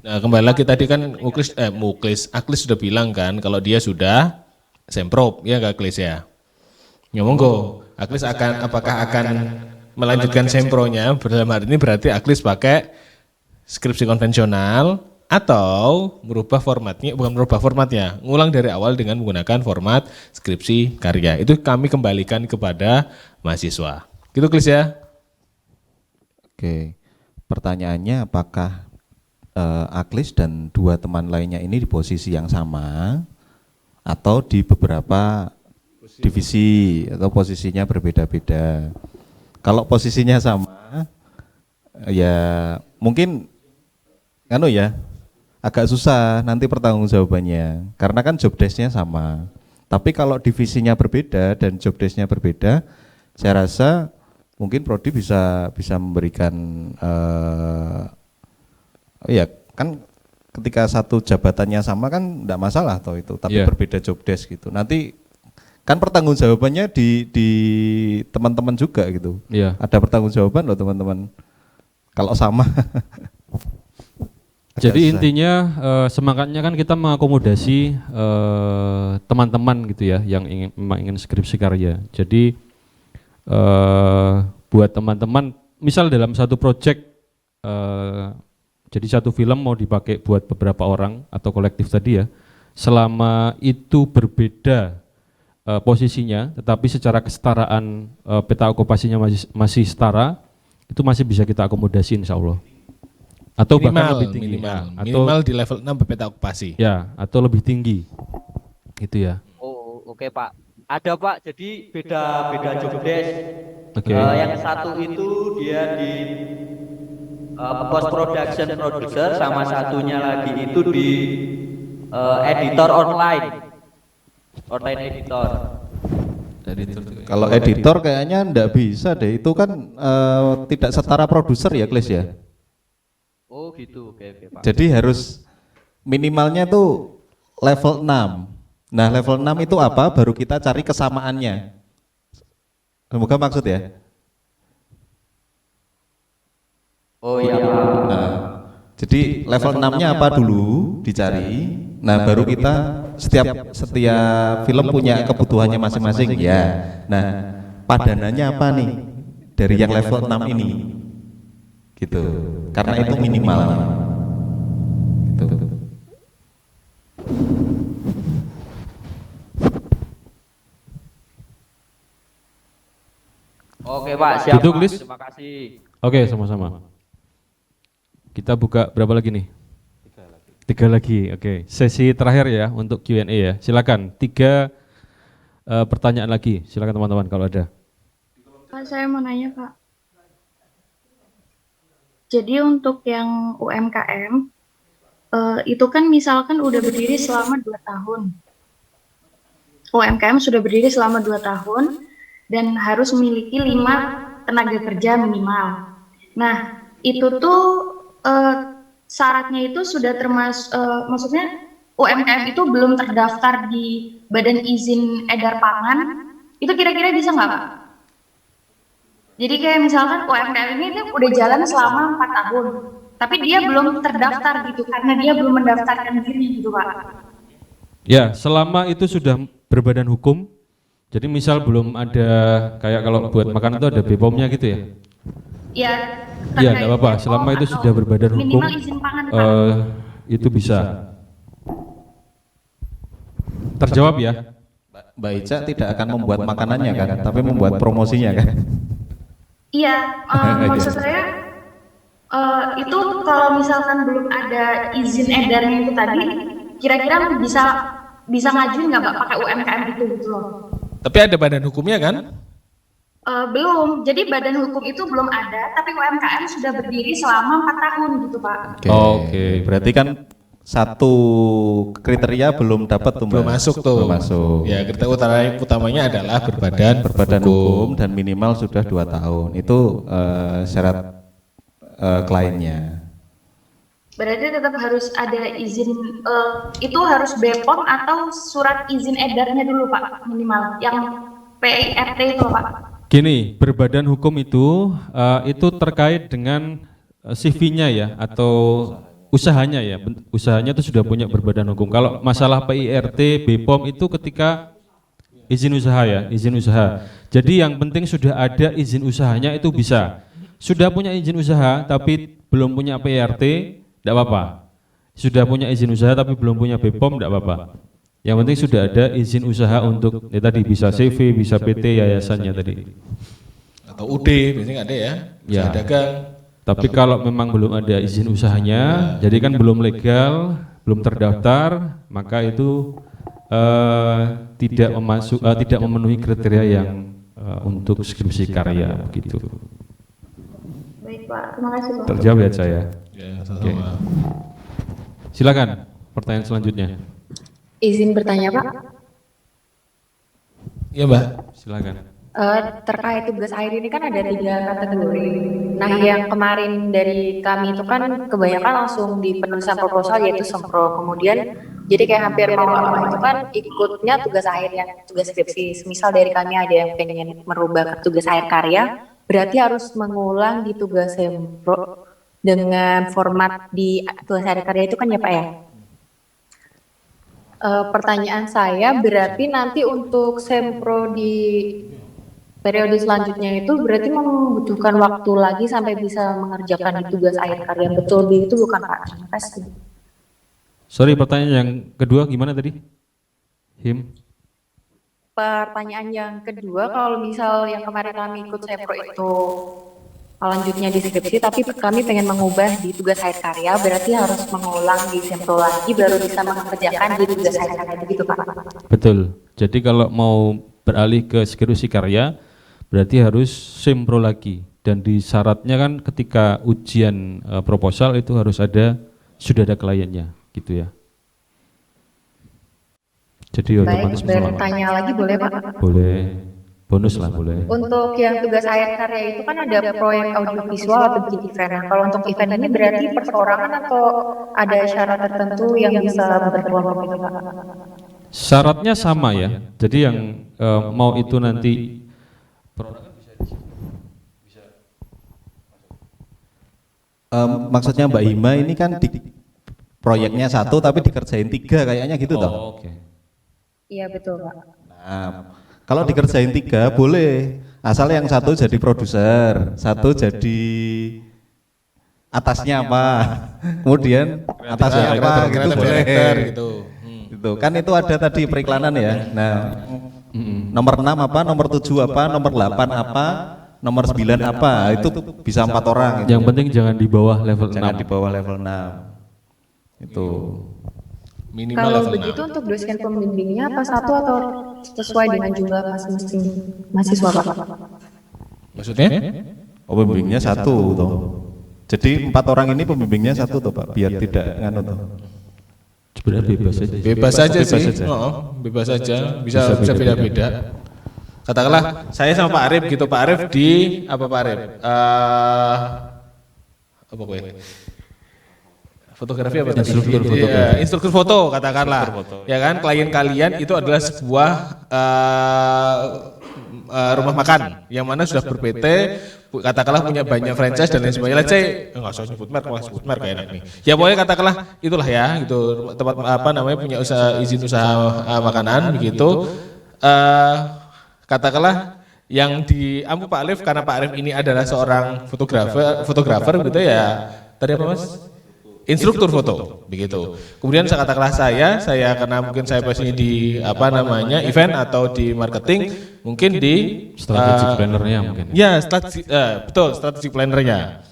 Nah kembali lagi tadi kan Aklis sudah bilang kan kalau dia sudah semprop ya Kak Aklis ya. Ya monggo, Aklis apakah akan melanjutkan sempronya, dalam hal ini berarti Aklis pakai skripsi konvensional atau merubah formatnya, bukan merubah formatnya, ngulang dari awal dengan menggunakan format skripsi karya. Itu kami kembalikan kepada mahasiswa. Gitu Klis ya. Oke, pertanyaannya apakah Aklis dan dua teman lainnya ini di posisi yang sama atau di beberapa divisi atau posisinya berbeda-beda. Kalau posisinya sama, ya mungkin agak susah nanti pertanggungjawabannya karena kan job desk-nya sama. Tapi kalau divisinya berbeda dan job desk-nya berbeda, saya rasa mungkin prodi bisa memberikan ya kan ketika satu jabatannya sama kan enggak masalah toh itu, tapi berbeda job desk gitu. Nanti kan pertanggungjawabannya di teman-teman juga gitu. Ada pertanggungjawaban loh teman-teman. Kalau sama. Jadi intinya semangatnya kan kita mengakomodasi teman-teman gitu ya yang ingin skripsi karya. Jadi buat teman-teman misal dalam satu project jadi satu film mau dipakai buat beberapa orang atau kolektif tadi ya, selama itu berbeda posisinya tetapi secara kesetaraan peta okupasinya masih setara, itu masih bisa kita akomodasi insya Allah. Atau bahkan lebih tinggi. Minimal di level 6 peta okupasi. Ya, atau lebih tinggi. Gitu ya. Oh, oke Pak. Ada Pak, jadi beda job desk. Yang satu itu dia di post production producer, sama satunya lagi itu di editor online editor. Kalau editor kayaknya enggak bisa deh, itu kan tidak setara produser ya Klis ya. Oh gitu, oke Pak. Jadi harus minimalnya tuh level 6. Nah level 6 itu apa? Baru kita cari kesamaannya. Semoga maksud ya. Oh iya Pak. Nah, jadi level 6-nya apa dulu dicari. Nah baru kita setiap film punya kebutuhannya masing-masing ya. Nah padanannya apa nih dari yang level 6 ini? Gitu. Karena itu minimal. Gitu. Oke Pak, siap. Gitu, Glis? Terima kasih. Oke, sama-sama. Kita buka berapa lagi nih? 3 lagi. Oke. Sesi terakhir ya untuk Q&A ya. Silakan 3 pertanyaan lagi. Silakan teman-teman kalau ada. Pak, saya mau nanya Pak. Jadi untuk yang UMKM itu kan misalkan udah berdiri selama 2 tahun. UMKM sudah berdiri selama 2 tahun dan harus memiliki 5 tenaga kerja minimal. Nah, itu tuh syaratnya itu sudah termasuk, maksudnya UMKM itu belum terdaftar di Badan Izin Edar Pangan, itu kira-kira bisa nggak Pak? Jadi kayak misalkan UMKM ini udah jalan selama 4 tahun, tapi dia belum terdaftar gitu, karena dia belum mendaftarkan diri gitu Pak. Ya, selama itu sudah berbadan hukum, jadi misal belum ada, kayak kalau buat makan itu ada BPOM-nya gitu ya? Ya, iya, enggak apa-apa, selama itu sudah berbadan hukum, izin pangan, itu bisa. Terjawab ya? Mbak Ica tidak akan membuat makanannya kan, tapi membuat promosinya kan? Iya, maksud saya itu kalau misalkan belum ada izin edarnya itu tadi, kira-kira bisa ngajuin nggak Pak pakai UMKM itu gitu loh? Tapi ada badan hukumnya kan? Belum, jadi badan hukum itu belum ada, tapi UMKM sudah berdiri selama 4 tahun gitu Pak. Oke. Berarti kan satu kriteria belum dapat tuh Mbak. Belum masuk tuh. Belum masuk. Ya, kriteria utamanya adalah berbadan hukum dan minimal sudah 2 tahun. Itu syarat kliennya. Berarti tetap harus ada izin, itu harus BPOM atau surat izin edarnya dulu Pak minimal, yang PIRT itu Pak. Gini, berbadan hukum itu terkait dengan CV-nya ya, atau usahanya ya. Usahanya itu sudah punya berbadan hukum. Kalau masalah PIRT, BPOM itu ketika izin usaha ya, izin usaha. Jadi yang penting sudah ada izin usahanya itu bisa. Sudah punya izin usaha tapi belum punya PIRT, tidak apa-apa. Sudah punya izin usaha tapi belum punya BPOM, tidak apa-apa. Yang penting sudah ada izin usaha untuk tadi bisa CV, bisa PT, yayasannya tadi. Atau UD, biasanya ada ya, usaha dagang. Tapi kalau memang belum ada izin usahanya, jadi kan belum legal, belum terdaftar, maka itu tidak memenuhi kriteria yang untuk skripsi karya begitu. Baik Pak, terima kasih Pak. Terjawab ya saya. Ya, Oke. sama. Silakan pertanyaan selanjutnya. Izin bertanya Pak, Iya Mbak. Silakan. terkait tugas akhir ini kan ada 3 kategori. Nah yang kemarin dari kami itu kan kebanyakan langsung di penulisan proposal yaitu sempro. Kemudian jadi kayak hampir mau apa itu kan ikutnya tugas akhir yang tugas skripsi. Misal dari kami ada yang pengen merubah ke tugas akhir karya, berarti harus mengulang di tugas sempro dengan format di tugas akhir karya itu kan ya Pak ya? Pertanyaan saya berarti nanti untuk sempro di periode selanjutnya itu berarti membutuhkan waktu lagi sampai bisa mengerjakan di tugas akhir karya yang betul itu bukan Pak? Terima kasih. Sorry, pertanyaan yang kedua gimana tadi? Him? Pertanyaan yang kedua, kalau misal yang kemarin kami ikut sempro itu lanjutnya di skripsi, tapi kami pengen mengubah di tugas akhir karya, berarti harus mengulang di sempro lagi baru bisa mengerjakan di tugas akhir karya begitu Pak? Betul. Jadi kalau mau beralih ke skripsi karya, berarti harus sempro lagi. Dan di syaratnya kan ketika ujian proposal itu harus sudah ada kliennya, gitu ya. Jadi otomatis Baik, bertanya lagi boleh Pak? boleh, bonus lah boleh. Untuk yang tugas akhir karya itu kan ada proyek audiovisual atau bikin event. Nah, kalau untuk event ini berarti perseorangan atau ada syarat tertentu yang bisa berkelompok itu Pak? Syaratnya sama ya. Jadi yang mau itu nanti Maksudnya Mbak Hima ini kan proyeknya 1 tapi dikerjain 3 kayaknya gitu toh. Oke. Iya betul Pak. Nah, kalau dikerjain 3 boleh, asal yang 1 jadi produser, 1 jadi atasnya apa, kemudian atasnya apa gitu boleh. Gitu. Gitu. Kan itu ada tadi periklanan ya. Nah, nomor 6 apa, nomor 7 apa, nomor 8 apa, nomor 9 apa, itu bisa 4 orang. Gitu. Yang penting jangan di bawah level 6. Jangan di bawah level 6. Itu. Minimal Kalau level begitu 6. untuk dosen pembimbingnya apa 1 atau sesuai dengan jumlah masing-masing mahasiswa Pak? Maksudnya? Oh, pembimbingnya 1 toh. Jadi 4 orang ini pembimbingnya 1 toh Pak, biar tidak nganu toh. Sebenarnya bebas saja. Bebas saja Bebas sih. saja. Bebas saja. Bisa beda-beda. Katakanlah saya sama Pak Arif gitu, Pak Arif di apa Pak Arif? Apa gue? Fotografi apa tadi? Instruktur fotografi. Iya, instruktur foto katakanlah. Ya kan, klien kalian itu adalah sebuah rumah makan yang mana sudah ber-PT, katakanlah punya banyak franchise dan lain sebagainya. Let's say enggak usah sebut merek, malah sebut merek enak nih. Ya pokoknya katakanlah itulah ya, gitu tempat apa namanya punya usaha izin usaha makanan begitu. Katakanlah yang diampu Pak Alif karena Pak Alif ini adalah seorang fotografer gitu ya. Tadi apa Mas? Instruktur foto begitu. Kemudian saya katakanlah saya karena mungkin saya posisinya di apa namanya event atau di marketing, mungkin di Strategic planner-nya mungkin. Ya, betul, strategic planner-nya.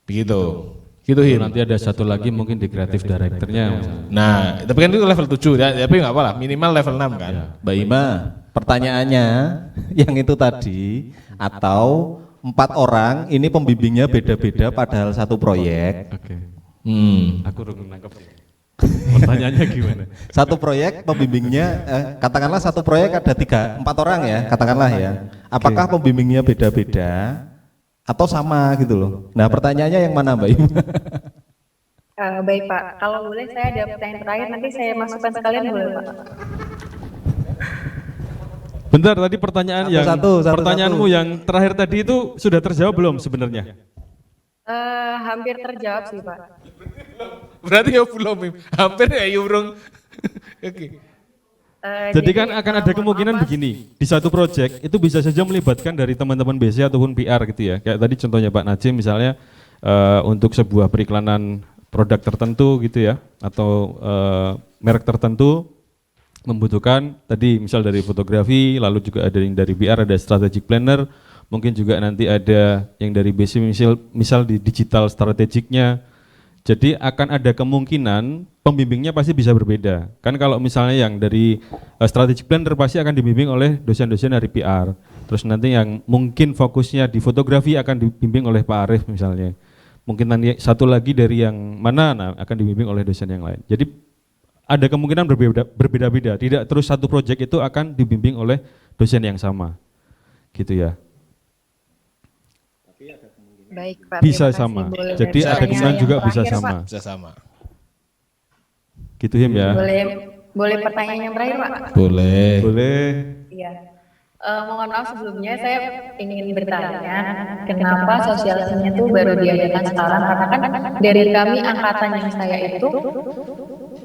Begitu. Gitu Hin. Nanti ada satu lagi mungkin di kreatif director-nya. Nah, tapi kan itu level 7 ya, tapi enggak apa-apa, minimal level 6 kan. Mbak Ima, pertanyaannya yang itu tadi atau 4 orang ini pembimbingnya beda-beda padahal satu proyek. Oke. Aku udah nangkep. Pertanyaannya gimana? Satu proyek pembimbingnya katakanlah satu proyek ada 4 orang ya, katakanlah ya. Apakah pembimbingnya beda-beda atau sama gitu loh. Nah, pertanyaannya yang mana Mbak Ima? Baik Pak, kalau boleh saya ada pertanyaan terakhir nanti saya masukkan sekalian boleh Pak? Bentar, tadi pertanyaan pertanyaanmu yang terakhir tadi itu sudah terjawab belum sebenarnya? Hampir terjawab sih Pak. Berarti ya belum, hampir ya Yurung. Oke. Jadi kan akan ada kemungkinan begini, di satu proyek itu bisa saja melibatkan dari teman-teman BC ataupun PR gitu ya. Kayak tadi contohnya Pak Najim misalnya untuk sebuah periklanan produk tertentu gitu ya, atau merek tertentu membutuhkan tadi misal dari fotografi, lalu juga ada yang dari PR, ada strategic planner, mungkin juga nanti ada yang dari BC misal di digital strategiknya. Jadi akan ada kemungkinan pembimbingnya pasti bisa berbeda. Kan kalau misalnya yang dari strategic planner pasti akan dibimbing oleh dosen-dosen dari PR. Terus nanti yang mungkin fokusnya di fotografi akan dibimbing oleh Pak Arif misalnya. Mungkin nanti satu lagi dari yang mana akan dibimbing oleh dosen yang lain. Jadi ada kemungkinan berbeda-beda. Tidak terus satu proyek itu akan dibimbing oleh dosen yang sama. Gitu ya. Baik, Pak. Bisa terima kasih. sama. Boleh Jadi ada pertanyaan kemungkinan yang juga bisa terakhir, sama. Pak? Bisa sama. Gitu Him ya. Boleh pertanyaan yang terakhir, Pak? Boleh. Boleh. Iya. Mohon maaf sebelumnya saya ingin bertanya kenapa sosialisasinya itu baru diadakan sekarang, karena kan dari kami angkatan yang saya itu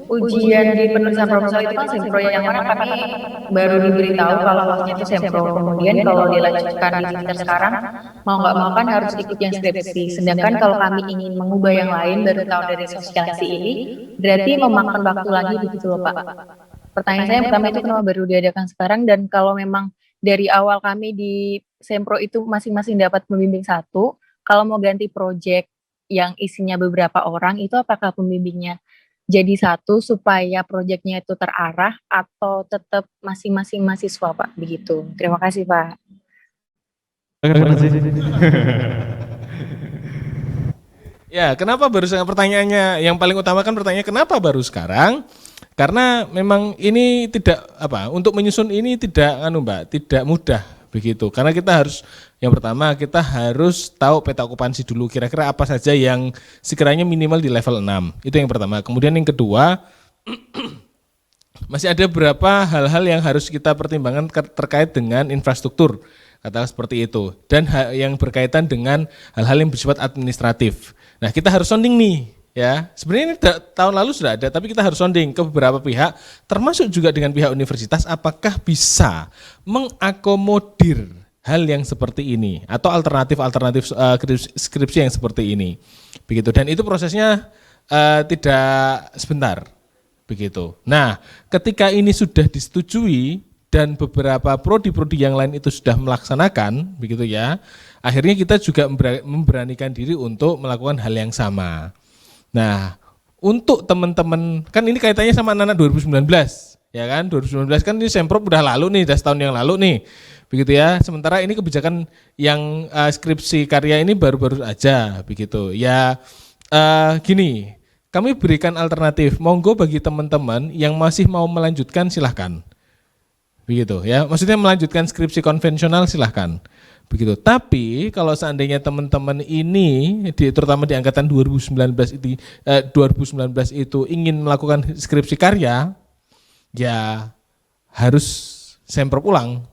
ujian di penulisan proposal itu kan sempro, yang mana kami baru diberitahu kalau maksudnya itu sempro, kemudian kalau dilanjutkan di semester sekarang mau nggak mau kan harus ikut yang skripsi, sedangkan kalau kami ingin mengubah yang lain baru tahu dari sosialisasi ini berarti memakan waktu lagi begitu loh Pak. Pertanyaan saya yang pertama itu kenapa baru diadakan sekarang, dan kalau memang dari awal kami di Sempro itu masing-masing dapat pembimbing satu, kalau mau ganti proyek yang isinya beberapa orang itu apakah pembimbingnya jadi satu supaya proyeknya itu terarah atau tetap masing-masing mahasiswa Pak begitu. Terima kasih Pak. Ya, kenapa baru sekarang? Pertanyaannya yang paling utama kan pertanyaannya kenapa baru sekarang? Karena memang ini tidak untuk menyusun ini tidak tidak mudah begitu. Karena kita harus yang pertama kita harus tahu peta okupansi dulu kira-kira apa saja yang sekiranya minimal di level 6. Itu yang pertama. Kemudian yang kedua masih ada beberapa hal-hal yang harus kita pertimbangkan terkait dengan infrastruktur, katakan seperti itu, dan yang berkaitan dengan hal-hal yang bersifat administratif. Nah, kita harus sounding nih. Ya, sebenarnya ini tahun lalu sudah ada, tapi kita harus sounding ke beberapa pihak, termasuk juga dengan pihak universitas, apakah bisa mengakomodir hal yang seperti ini atau alternatif skripsi yang seperti ini, begitu. Dan itu prosesnya tidak sebentar, begitu. Nah, ketika ini sudah disetujui dan beberapa prodi-prodi yang lain itu sudah melaksanakan, begitu ya, akhirnya kita juga memberanikan diri untuk melakukan hal yang sama. Nah, untuk teman-teman, kan ini kaitannya sama anak-anak 2019, ya kan? 2019 kan ini Semprop udah lalu nih, udah setahun yang lalu nih, begitu ya. Sementara ini kebijakan yang skripsi karya ini baru-baru aja, begitu. Ya, gini, kami berikan alternatif, monggo bagi teman-teman yang masih mau melanjutkan silahkan, begitu ya. Maksudnya melanjutkan skripsi konvensional silahkan. Begitu. Tapi kalau seandainya teman-teman ini terutama di angkatan 2019 itu ingin melakukan skripsi karya, ya harus Semprop ulang.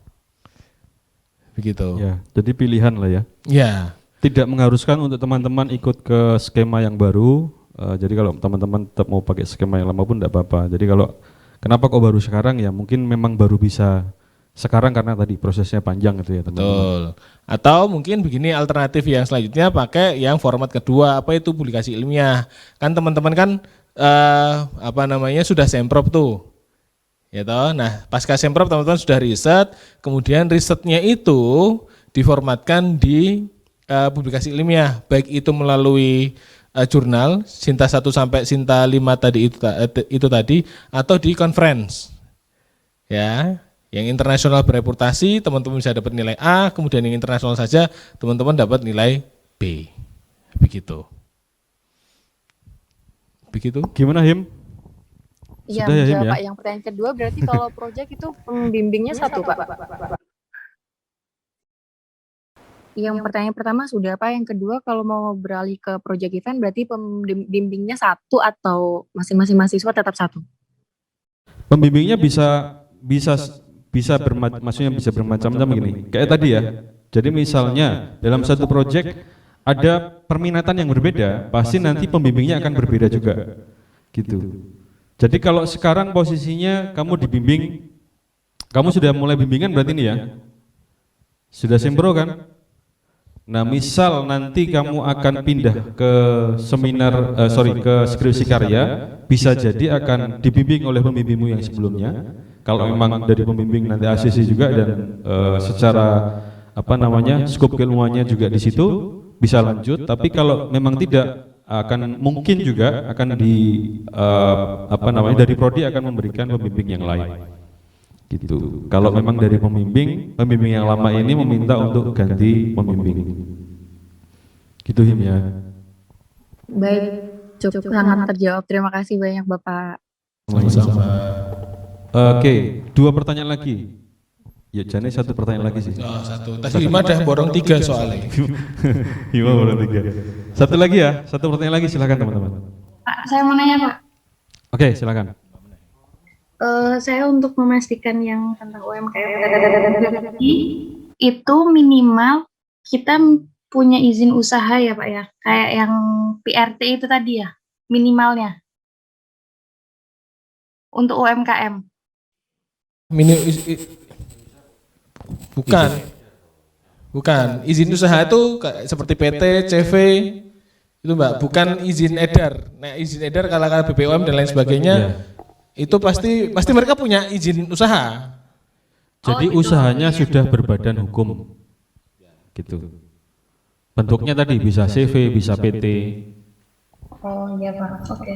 Begitu. Ya, jadi pilihan lah ya. Ya. Tidak mengharuskan untuk teman-teman ikut ke skema yang baru. Jadi kalau teman-teman tetap mau pakai skema yang lama pun tidak apa-apa. Jadi kalau kenapa kok baru sekarang, ya mungkin memang baru bisa sekarang karena tadi prosesnya panjang gitu ya teman-teman. Betul. Atau mungkin begini, alternatif yang selanjutnya pakai yang format kedua, apa itu publikasi ilmiah. Kan teman-teman kan sudah Semprop tuh. Ya toh. Nah, pasca Semprop teman-teman sudah riset, kemudian risetnya itu diformatkan di publikasi ilmiah, baik itu melalui jurnal Sinta 1 sampai Sinta 5 tadi itu tadi, atau di conference. Ya. Yang internasional bereputasi teman-teman bisa dapat nilai A, kemudian yang internasional saja teman-teman dapat nilai B. Begitu. Begitu. Gimana Him? Iya, Sudah ya, Him, ya? Pak. Yang pertanyaan kedua berarti kalau proyek itu pembimbingnya satu Pak. Yang pertanyaan pertama sudah Pak, yang kedua kalau mau beralih ke proyek event berarti pembimbingnya satu atau masing-masing mahasiswa tetap satu? Pembimbingnya maksudnya bisa bermacam-macam gini. Kayak tadi ya. Jadi misalnya dalam satu proyek ada perminatan yang berbeda, pasti nanti pembimbingnya akan berbeda juga. Gitu. Jadi kalau sekarang posisinya kamu dibimbing, kamu sudah mulai bimbingan berarti ini ya. Sudah Sempro kan? Nah, misal nanti kamu akan pindah ke ke skripsi karya, bisa jadi akan dibimbing oleh pembimbingmu yang sebelumnya. Kalau memang dari pembimbing nanti ACC juga dan secara skop keilmuannya juga di situ bisa lanjut. Tapi kalau memang tidak akan mungkin juga akan dari prodi akan memberikan pembimbing yang lain. Gitu. Kalau memang dari pembimbing yang lama ini meminta untuk ganti pembimbing. Gitu Him ya. Baik, cukup sangat terjawab. Terima kasih banyak Bapak. Sama-sama. Oke, 2 pertanyaan lagi. Ya Jane 1 pertanyaan lagi sih. Oh, 1. Tadi Hima dah borong 3 soalnya. Hima borong 3. 1 lagi ya, 1 pertanyaan lagi silakan teman-teman. Pak, saya mau nanya Pak. Oke, silakan. Saya untuk memastikan yang tentang UMKM itu minimal kita punya izin usaha ya Pak ya, kayak yang PRT itu tadi ya, minimalnya untuk UMKM. Bukan. Izin usaha itu seperti PT, CV itu Mbak, bukan izin edar. Nah, izin edar kalau BPOM dan lain sebagainya itu pasti mereka punya izin usaha. Jadi usahanya sudah berbadan hukum. Gitu. Bentuknya tadi bisa CV, bisa PT. Oh iya Pak, oke.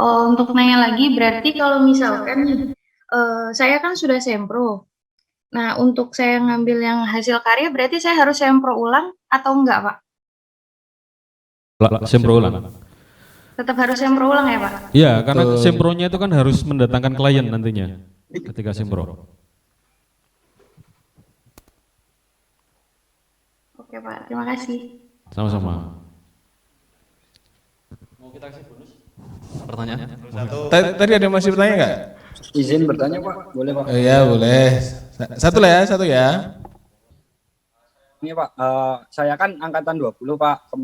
Oh, untuk nanya lagi, berarti kalau misalkan saya kan sudah sempro. Nah, untuk saya ngambil yang hasil karya, berarti saya harus sempro ulang atau enggak Pak? Sempro ulang. Tetap harus sempro ulang ya Pak? Iya, karena sempronya itu kan harus mendatangkan klien nantinya ketika sempro. Oke Pak, terima kasih. Sama-sama. Mau kita kasih bonus? Pertanyaan? Tadi ada yang masih bertanya nggak? Izin bertanya Pak, boleh Pak? Iya boleh. Satu ya. Ini Pak, saya kan angkatan 20 Pak.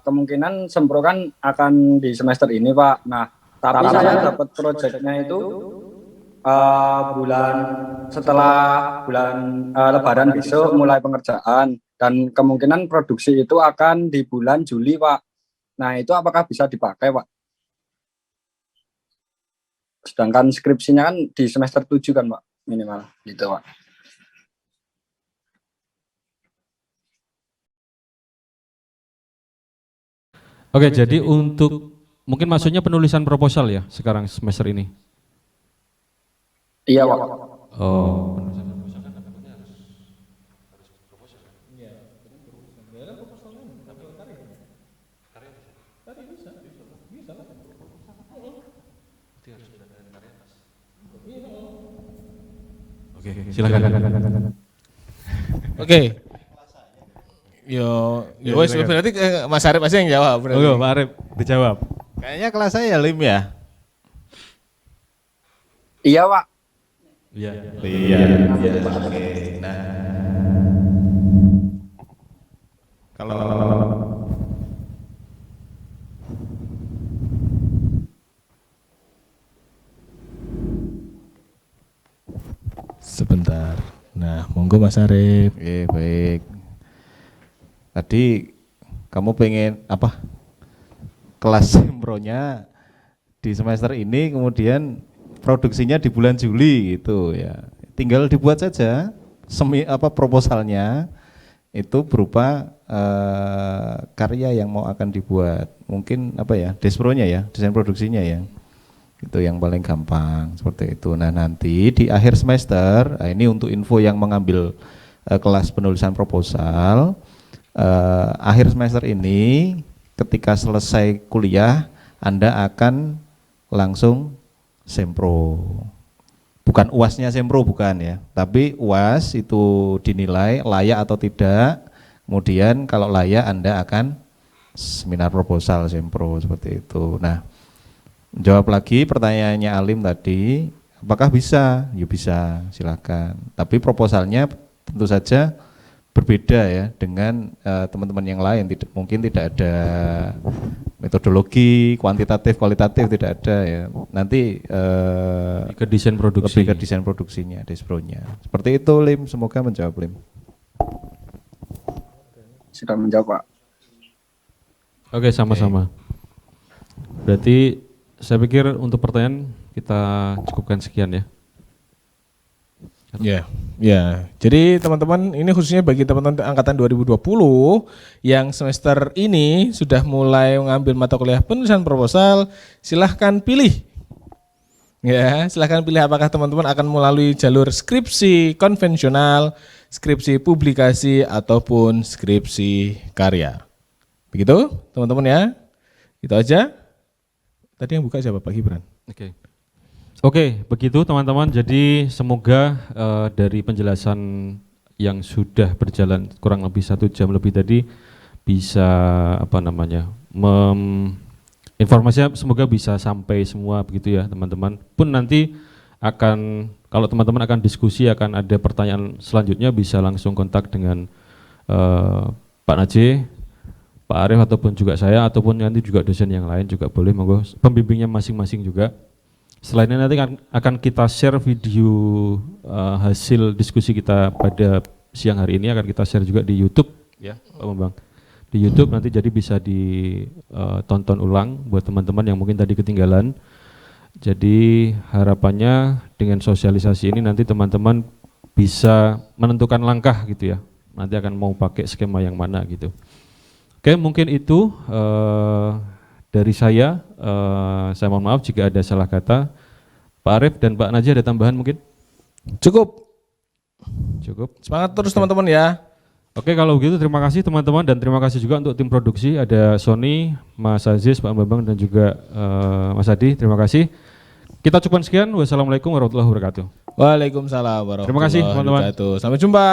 Kemungkinan sempro kan akan di semester ini Pak. Nah, tapi saya dapat proyeknya itu setelah bulan Lebaran besok mulai pengerjaan, dan kemungkinan produksi itu akan di bulan Juli Pak. Nah, itu apakah bisa dipakai Pak? Sedangkan skripsinya kan di semester 7 kan Pak, minimal gitu Pak. Oke, jadi untuk mungkin maksudnya penulisan proposal ya sekarang semester ini. Iya Pak. Oh. Oke, silakan. Oke. Wes berarti Mas Arif aja yang jawab. Oke, Pak Arif dijawab. Kayaknya kelas saya Lim ya. Iya Pak. Iya. Oke. Nah, kalau Sebentar. Nah, monggo Mas Arif. oke, baik. Tadi kamu pengen apa? Kelas sempronya di semester ini, kemudian produksinya di bulan Juli gitu ya. Tinggal dibuat saja proposalnya itu berupa karya yang mau akan dibuat. Mungkin apa ya? Despronya ya, desain produksinya ya. Itu yang paling gampang seperti itu. Nah, nanti di akhir semester, ini untuk info yang mengambil kelas penulisan proposal, akhir semester ini ketika selesai kuliah Anda akan langsung sempro. Bukan UASnya sempro, bukan ya, tapi UAS itu dinilai layak atau tidak. Kemudian kalau layak Anda akan seminar proposal sempro seperti itu. Nah, jawab lagi pertanyaannya Alim tadi, apakah bisa? Ya bisa, silakan. Tapi proposalnya tentu saja berbeda ya dengan teman-teman yang lain. Mungkin tidak ada metodologi kuantitatif, kualitatif, tidak ada ya. Nanti Ke desain produksi. lebih ke desain produksinya, despronya. Seperti itu Lim, semoga menjawab Lim. Sudah menjawab Pak. Oke, sama-sama. Berarti saya pikir untuk pertanyaan kita cukupkan sekian ya. Ya, ya. Jadi teman-teman, ini khususnya bagi teman-teman angkatan 2020 yang semester ini sudah mulai mengambil mata kuliah penulisan proposal, silahkan pilih. Ya, silahkan pilih apakah teman-teman akan melalui jalur skripsi konvensional, skripsi publikasi ataupun skripsi karya. Begitu, teman-teman ya. Itu aja. Tadi yang buka siapa, Pak Gibran? Oke, begitu teman-teman. Jadi semoga dari penjelasan yang sudah berjalan kurang lebih 1 jam lebih tadi bisa informasinya semoga bisa sampai semua begitu ya teman-teman. Pun nanti kalau teman-teman akan diskusi, akan ada pertanyaan selanjutnya, bisa langsung kontak dengan Pak Najih, Pak Arief ataupun juga saya, ataupun nanti juga dosen yang lain juga boleh, monggo pembimbingnya masing-masing juga. Selainnya nanti akan kita share video hasil diskusi kita pada siang hari ini, akan kita share juga di YouTube ya Pak Bambang. Di YouTube nanti jadi bisa ditonton ulang buat teman-teman yang mungkin tadi ketinggalan. Jadi harapannya dengan sosialisasi ini nanti teman-teman bisa menentukan langkah gitu ya. Nanti akan mau pakai skema yang mana gitu. Oke, mungkin itu dari saya mohon maaf jika ada salah kata. Pak Arief dan Pak Najih ada tambahan mungkin? Cukup. Semangat terus teman-teman ya. Oke, kalau begitu terima kasih teman-teman, dan terima kasih juga untuk tim produksi, ada Sony, Mas Aziz, Pak Bambang dan juga Mas Adi. Terima kasih. Kita cukupkan sekian. Wassalamualaikum warahmatullahi wabarakatuh. Waalaikumsalam warahmatullahi wabarakatuh. Terima kasih teman-teman. Sampai jumpa.